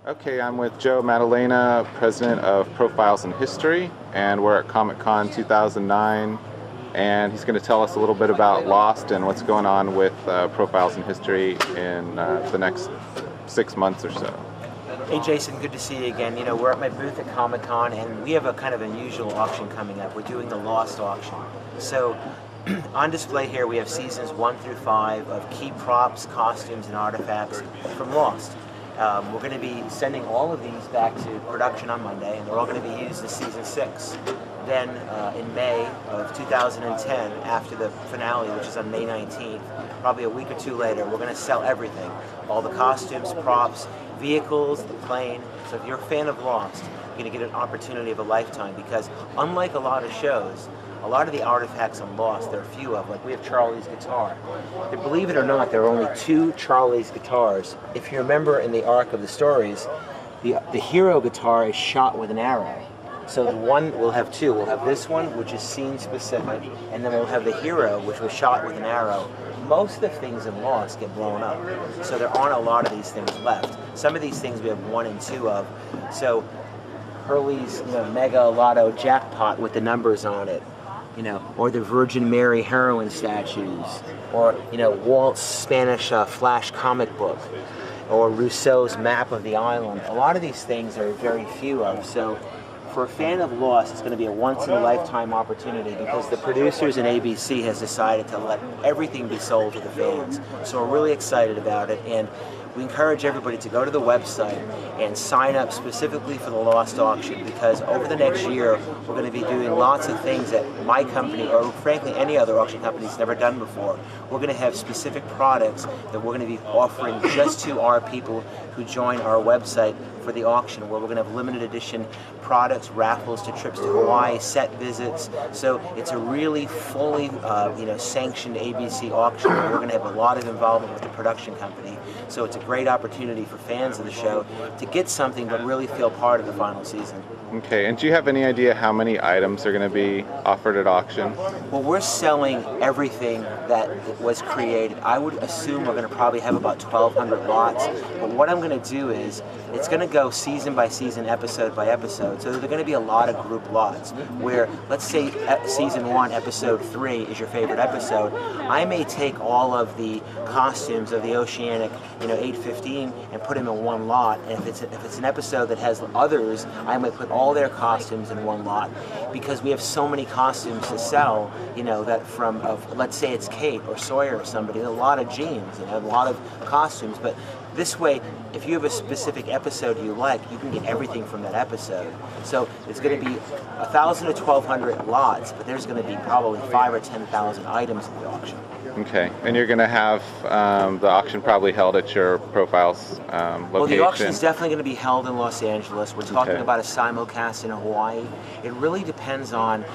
Okay, I'm with Joe Maddalena, president of Profiles in History, and we're at Comic-Con 2009, and he's going to tell us a little bit about Lost and what's going on with Profiles in History in the next 6 months or so. Hey Jason, good to see you again. You know, we're at my booth at Comic-Con, and we have a kind of unusual auction coming up. We're doing the Lost auction. So on display here we have seasons 1 through 5 of key props, costumes, and artifacts from Lost. We're going to be sending all of these back to production on Monday, and they're all going to be used as season 6. Then in May of 2010, after the finale, which is on May 19th, probably a week or two later, we're going to sell everything. All the costumes, props, vehicles, the plane. So if you're a fan of Lost, you're going to get an opportunity of a lifetime, because unlike a lot of shows, a lot of the artifacts on Lost, there are a few of, like we have Charlie's guitar. Believe it or not, there are only 2 Charlie's guitars. If you remember in the arc of the stories, the hero guitar is shot with an arrow. So the one, we'll have 2. We'll have this one, which is scene specific, and then we'll have the hero, which was shot with an arrow. Most of the things in Lost get blown up, so there aren't a lot of these things left. Some of these things we have 1 and 2 of. So Hurley's Mega Lotto jackpot with the numbers on it, or the Virgin Mary heroine statues, or Walt's Spanish Flash comic book, or Rousseau's map of the island. A lot of these things are very few of. So for a fan of Lost, it's going to be a once-in-a-lifetime opportunity, because the producers and ABC has decided to let everything be sold to the fans. So we're really excited about it, and we encourage everybody to go to the website and sign up specifically for the Lost auction, because over the next year we're going to be doing lots of things that my company, or frankly any other auction company, has never done before. We're going to have specific products that we're going to be offering just to our people who join our website for the auction, where we're going to have limited edition products, raffles to trips to Hawaii, set visits. So it's a really fully sanctioned ABC auction, where we're going to have a lot of involvement with the production company. So it's a great opportunity for fans of the show to get something but really feel part of the final season. Okay, and do you have any idea how many items are going to be offered at auction? Well, we're selling everything that was created. I would assume we're going to probably have about 1,200 lots. But what I'm going to do is, it's going to go season by season, episode by episode. So there are going to be a lot of group lots, where, let's say season 1, episode 3 is your favorite episode. I may take all of the costumes of the Oceanic 815 and put them in one lot. And if it's an episode that has others, I might put all their costumes in one lot, because we have so many costumes to sell, that let's say it's Kate or Sawyer or somebody, a lot of jeans, a lot of costumes. But this way, if you have a specific episode you like, you can get everything from that episode. So it's going to be 1,000 to 1,200 lots, but there's going to be probably 5,000 or 10,000 items in the auction. Okay, and you're going to have the auction probably held at your Profiles location? Well, the auction is definitely going to be held in Los Angeles. We're talking about a simulcast in Hawaii. It really depends on,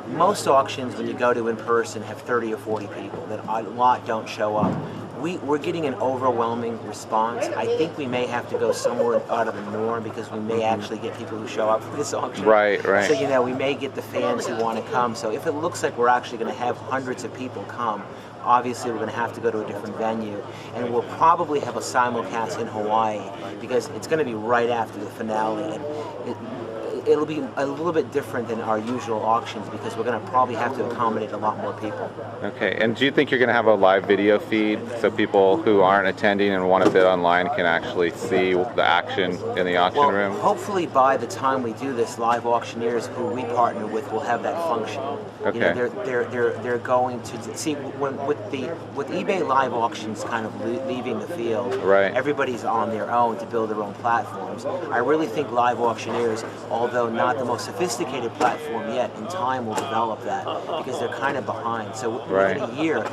most auctions when you go to in person have 30 or 40 people. That a lot don't show up. We're getting an overwhelming response. I think we may have to go somewhere out of the norm, because we may actually get people who show up for this auction. Right. So we may get the fans who want to come. So if it looks like we're actually going to have hundreds of people come, obviously we're going to have to go to a different venue, and we'll probably have a simulcast in Hawaii, because it's going to be right after the finale, and it'll be a little bit different than our usual auctions, because we're going to probably have to accommodate a lot more people. Okay, and do you think you're going to have a live video feed, so people who aren't attending and want to bid online can actually see the action in the auction room? Hopefully by the time we do this, live auctioneers who we partner with will have that function. Okay. They're going to see, with eBay live auctions kind of leaving the field. Right. Everybody's on their own to build their own platforms. I really think live auctioneers, although not the most sophisticated platform yet, in time will develop that, because they're kind of behind. So within a year,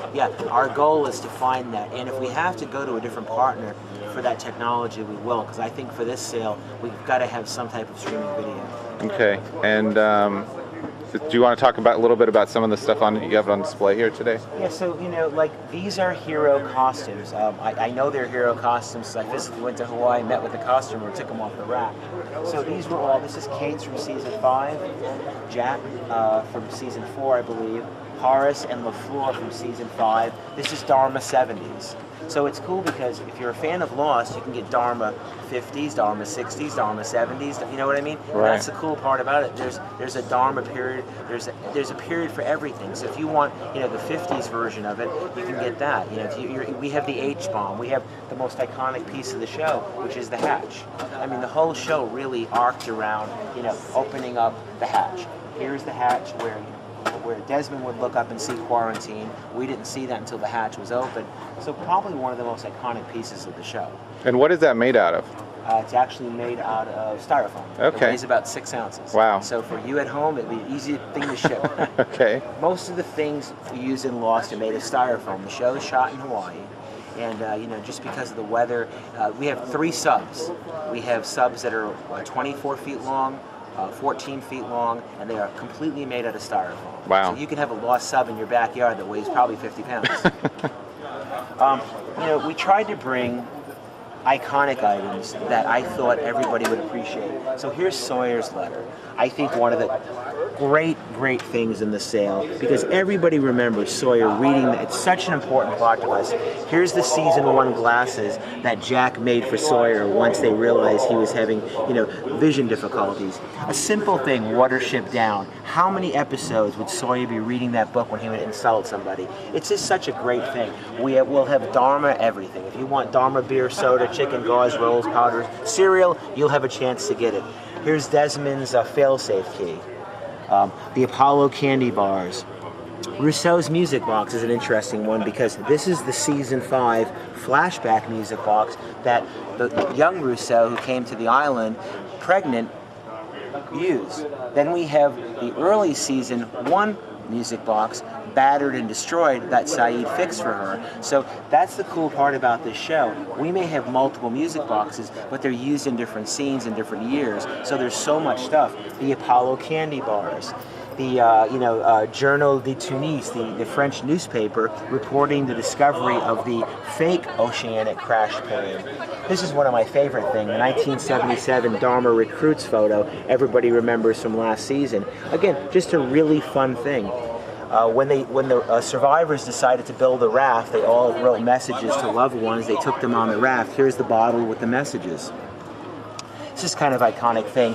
our goal is to find that, and if we have to go to a different partner for that technology, we will, because I think for this sale, we've got to have some type of streaming video. Okay, and do you want to talk a little bit about some of the stuff you have on display here today? Yeah, so these are hero costumes. I know they're hero costumes. I physically went to Hawaii, met with the costumer, took them off the rack. So these were all. This is Kate's from season 5, Jack from season 4, I believe, Horace and LaFleur from season 5. This is Dharma 70s. So it's cool because if you're a fan of Lost, you can get Dharma 50s, Dharma 60s, Dharma 70s. You know what I mean? Right. That's the cool part about it. There's a Dharma period. There's a period for everything. So if you want, the 50s version of it, you can get that. We have the H-bomb. We have the most iconic piece of the show, which is the hatch. I mean, the whole show really arced around, opening up the hatch. Here's the hatch where Desmond would look up and see Quarantine. We didn't see that until the hatch was open. So probably one of the most iconic pieces of the show. And what is that made out of? It's actually made out of styrofoam. Okay. It weighs about 6 ounces. Wow. So for you at home, it'd be an easy thing to ship. Okay. Most of the things we use in Lost are made of styrofoam. The show is shot in Hawaii. And, just because of the weather, we have 3 subs. We have subs that are 24 feet long, 14 feet long, and they are completely made out of styrofoam. Wow. So you can have a Lost sub in your backyard that weighs probably 50 pounds. We tried to bring iconic items that I thought everybody would appreciate. So here's Sawyer's letter. I think one of the great things in the sale, because everybody remembers Sawyer reading that. It's such an important part to us. Here's the season 1 glasses that Jack made for Sawyer once they realized he was having, vision difficulties. A simple thing, Watership Down. How many episodes would Sawyer be reading that book when he would insult somebody? It's just such a great thing. We'll have Dharma everything. If you want Dharma beer, soda, chicken, gauze, rolls, powders, cereal, you'll have a chance to get it. Here's Desmond's fail-safe key. The Apollo candy bars. Rousseau's music box is an interesting one because this is the season 5 flashback music box that the young Rousseau who came to the island pregnant used. Then we have the early season 1 music box, battered and destroyed, that Saeed fixed for her. So that's the cool part about this show. We may have multiple music boxes, but they're used in different scenes in different years. So there's so much stuff. The Apollo candy bars. The Journal de Tunis, the French newspaper, reporting the discovery of the fake oceanic crash plane. This is one of my favorite things, the 1977 Dharma recruits photo everybody remembers from last season. Again, just a really fun thing. When the survivors decided to build a raft, they all wrote messages to loved ones. They took them on the raft. Here's the bottle with the messages. This is kind of iconic thing.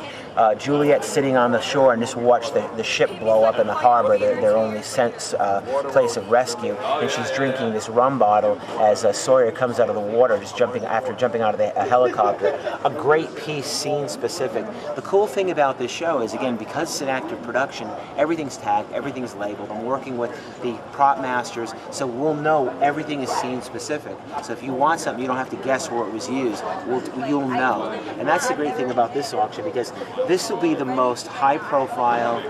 Juliet sitting on the shore and just watched the ship blow up in the harbor, their only place of rescue, and she's drinking this rum bottle as Sawyer comes out of the water, after jumping out of a helicopter. A great piece, scene specific. The cool thing about this show is, again, because it's an active production, everything's tagged, everything's labeled. I'm working with the prop masters, so we'll know everything is scene specific. So if you want something, you don't have to guess where it was used. You'll know. And that's the great thing about this auction, because this will be the most high-profile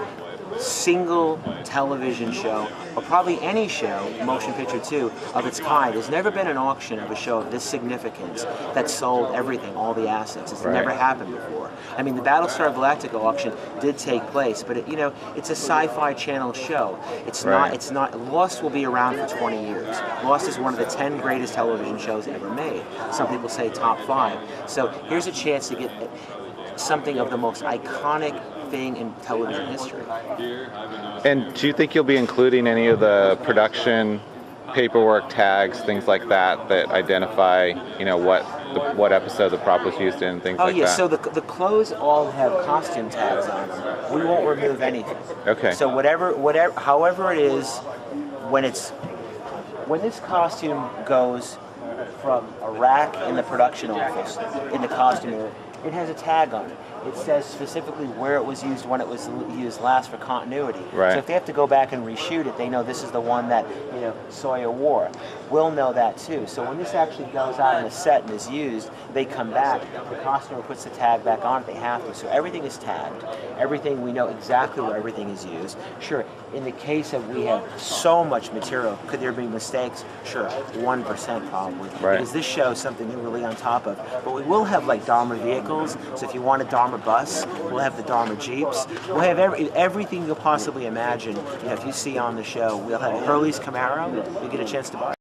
single television show, or probably any show, motion picture too, of its kind. There's never been an auction of a show of this significance that sold everything, all the assets. It's never happened before. I mean, the Battlestar Galactica auction did take place, but it's a Sci-Fi Channel show. It's not. Lost will be around for 20 years. Lost is one of the 10 greatest television shows ever made. Some people say top 5. So here's a chance to get something of the most iconic thing in television history. And do you think you'll be including any of the production paperwork, tags, things like that identify, what episode the prop was used in, things like that? Oh yeah, so the clothes all have costume tags on them. We won't remove anything. Okay. So however it is, when this costume goes from a rack in the production office, in the costume area, it has a tag on it. It says specifically where it was used, when it was used last, for continuity. Right. So if they have to go back and reshoot it, they know this is the one that Sawyer wore. We'll know that too. So when this actually goes out on the set and is used, they come back. The costumer puts the tag back on if they have to. So everything is tagged. Everything, we know exactly where everything is used. Sure, in the case of we have so much material, could there be mistakes? Sure, 1% probably. Right. Because this show is something you're really on top of. But we will have like Dharma vehicles. So if you want a Dharma bus, we'll have the Dharma Jeeps. We'll have everything you'll possibly imagine. If you see on the show, we'll have Hurley's Camaro. You get a chance to buy.